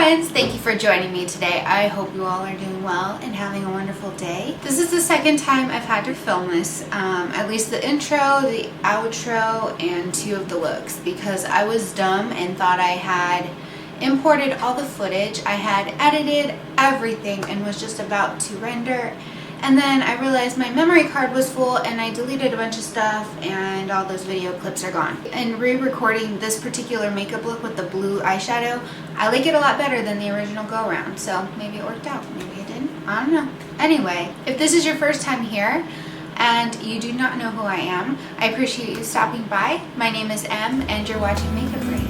friends, thank you for joining me today. I hope you all are doing well and having a wonderful day. This is the second time I've had to film this, at least the intro, the outro, and 2 of the looks, because I was dumb and thought I had imported all the footage. I had edited everything and was just about to render, and then I realized my memory card was full and I deleted a bunch of stuff and all those video clips are gone. And re-recording this particular makeup look with the blue eyeshadow, I like it a lot better than the original go around, so maybe it worked out, maybe it didn't, I don't know. Anyway, if this is your first time here and you do not know who I am, I appreciate you stopping by. My name is Em and you're watching Makeupry.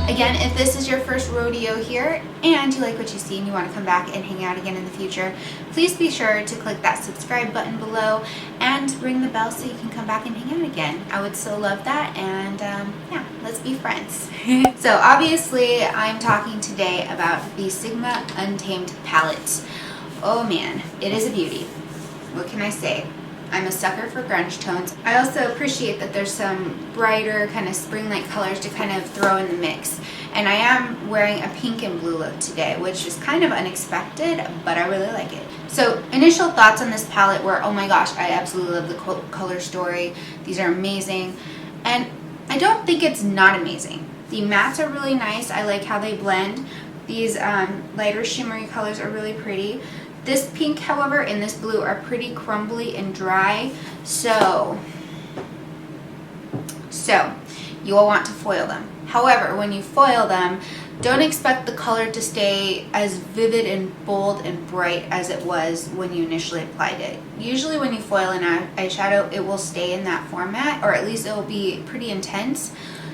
Again, if this is your first rodeo here and you like what you see and you want to come back and hang out again in the future, please be sure to click that subscribe button below and ring the bell so you can come back and hang out again. I would so love that, and yeah, let's be friends. So obviously I'm talking today about the Sigma Untamed palette. Oh man, it is a beauty. What can I say? I'm a sucker for grunge tones. I also appreciate that there's some brighter kind of spring-like colors to kind of throw in the mix. And I am wearing a pink and blue look today, which is kind of unexpected, but I really like it. So initial thoughts on this palette were, oh my gosh, I absolutely love the color story. These are amazing. And I don't think it's not amazing. The mattes are really nice. I like how they blend. These lighter shimmery colors are really pretty. This pink, however, and this blue are pretty crumbly and dry, so you will want to foil them. However, when you foil them, don't expect the color to stay as vivid and bold and bright as it was when you initially applied it. Usually when you foil an eyeshadow, it will stay in that format, or at least it will be pretty intense.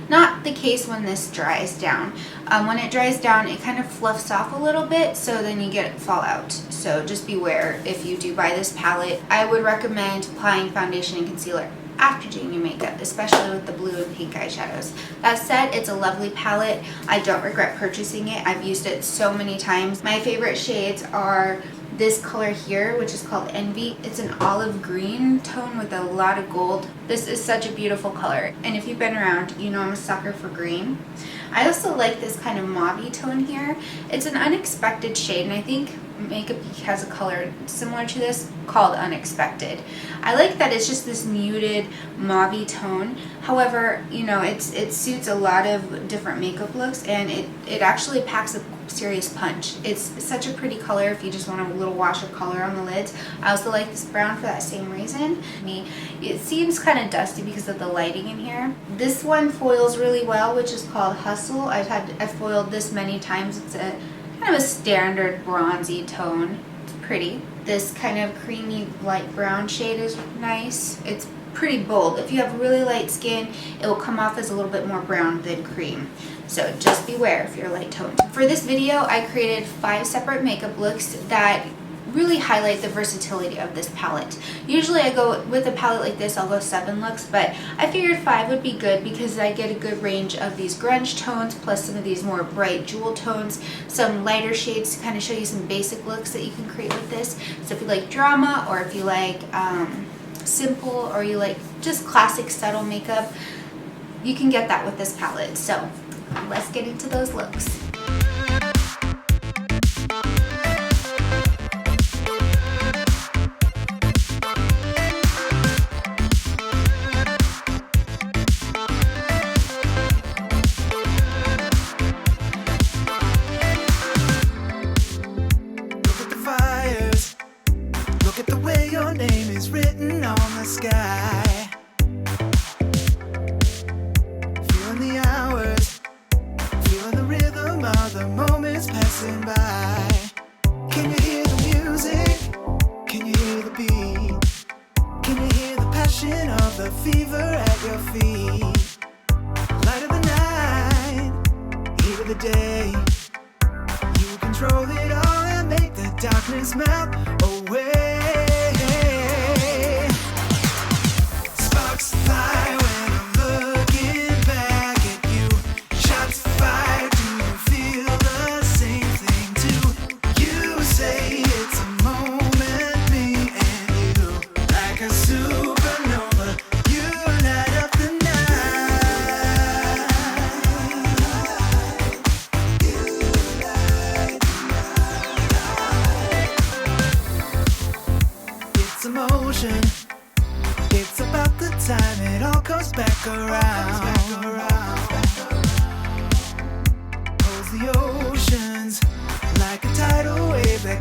Not the case when this dries down. When it dries down, it kind of fluffs off a little bit, so then you get fallout. So just beware if you do buy this palette. I would recommend applying foundation and concealer after doing your makeup, especially with the blue and pink eyeshadows. That said, it's a lovely palette. I don't regret purchasing it. I've used it so many times. My favorite shades are this color here, which is called Envy. It's an olive green tone with a lot of gold. This is such a beautiful color, and if you've been around, you know I'm a sucker for green. I also like this kind of mauve tone here. It's an unexpected shade, and I think Makeupry has a color similar to this called Unexpected. I like that it's just this muted mauve tone. However, you know, it suits a lot of different makeup looks, and it actually packs a serious punch. It's such a pretty color if you just want a little wash of color on the lids. I also like this brown for that same reason. It seems kind of dusty because of the lighting in here. This one foils really well, which is called Hustle. I've foiled this many times. It's a kind of a standard bronzy tone. It's pretty. This kind of creamy light brown shade is nice. It's pretty bold. If you have really light skin, it will come off as a little bit more brown than cream. So just beware if you're light toned. For this video, I created 5 separate makeup looks that really highlight the versatility of this palette. Usually I go with a palette like this, I'll go 7 looks, but I figured 5 would be good because I get a good range of these grunge tones plus some of these more bright jewel tones, some lighter shades to kind of show you some basic looks that you can create with this. So if you like drama, or if you like simple, or you like just classic subtle makeup, you can get that with this palette. So let's get into those looks. Look at the way your name is written on the sky. Feeling the hours, feeling the rhythm of the moments passing by. Can you hear the music? Can you hear the beat? Can you hear the passion of the fever at your feet? Light of the night, heat of the day. You control it all and make the darkness melt away. Sparks fly when I'm looking back at you. Shots fired, do you feel the same thing too? You say it's a moment, me and you, like a supernova, you light up the night.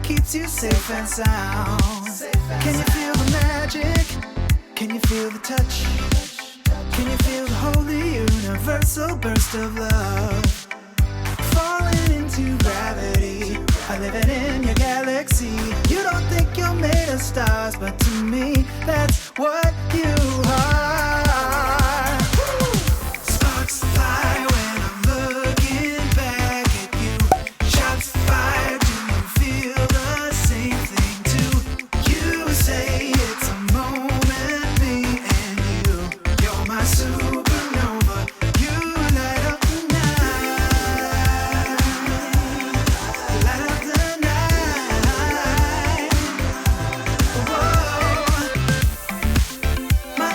keeps you safe and sound. Can you feel the magic? Can you feel the touch? Can you feel the holy universal burst of love? Falling into gravity, I living in your galaxy. You don't think you're made of stars, but to me, that's what you are. Sparks fly when I'm looking back at you. Shots fired, do you feel the same thing too? You say it's a moment, me and you. You're my supernova, you light up the night. Light up the night. Whoa. My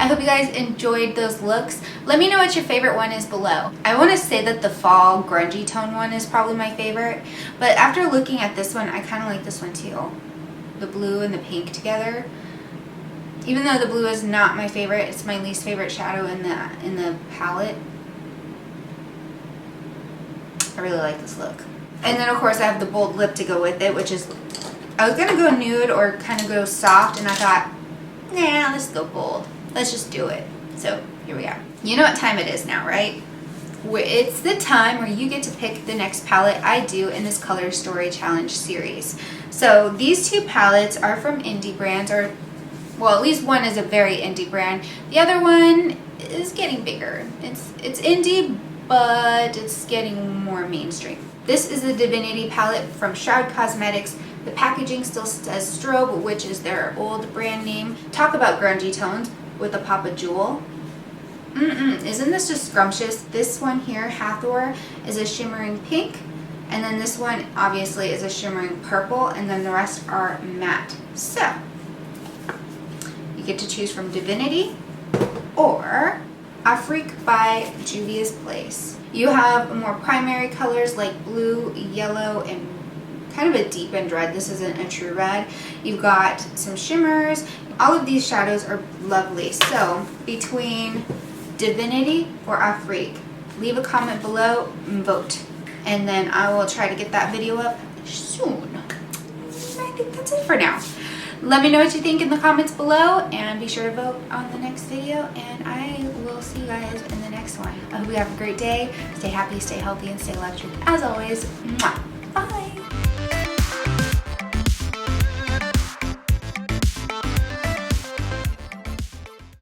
hope you guys enjoyed those looks. Let me know what your favorite one is below. I want to say that the fall grungy tone one is probably my favorite, but after looking at this one, I kind of like this one too. The blue and the pink together. Even though the blue is not my favorite, it's my least favorite shadow in the palette. I really like this look. And then of course I have the bold lip to go with it, which is, I was gonna go nude or kind of go soft, and I thought, nah, let's go bold. Let's just do it. So here we are. You know what time it is now, right? It's the time where you get to pick the next palette I do in this Color Story Challenge series. So these two palettes are from indie brands, or well, at least one is a very indie brand. The other one is getting bigger. It's indie, but it's getting more mainstream. This is the Divinity palette from Shroud Cosmetics. The packaging still says Strobe, which is their old brand name. Talk about grungy tones with a pop of jewel. Isn't this just scrumptious? This one here, Hathor, is a shimmering pink. And then this one obviously is a shimmering purple. And then the rest are matte. So, you get to choose from Divinity or Afrique by Juvia's Place. You have more primary colors like blue, yellow, and kind of a deepened red. This isn't a true red. You've got some shimmers. All of these shadows are lovely. So between Divinity or Afrique, leave a comment below and vote. And then I will try to get that video up soon. I think that's it for now. Let me know what you think in the comments below, and be sure to vote on the next video, and I will see you guys in the next one. I hope you have a great day. Stay happy, stay healthy, and stay electric as always. Mwah. Bye.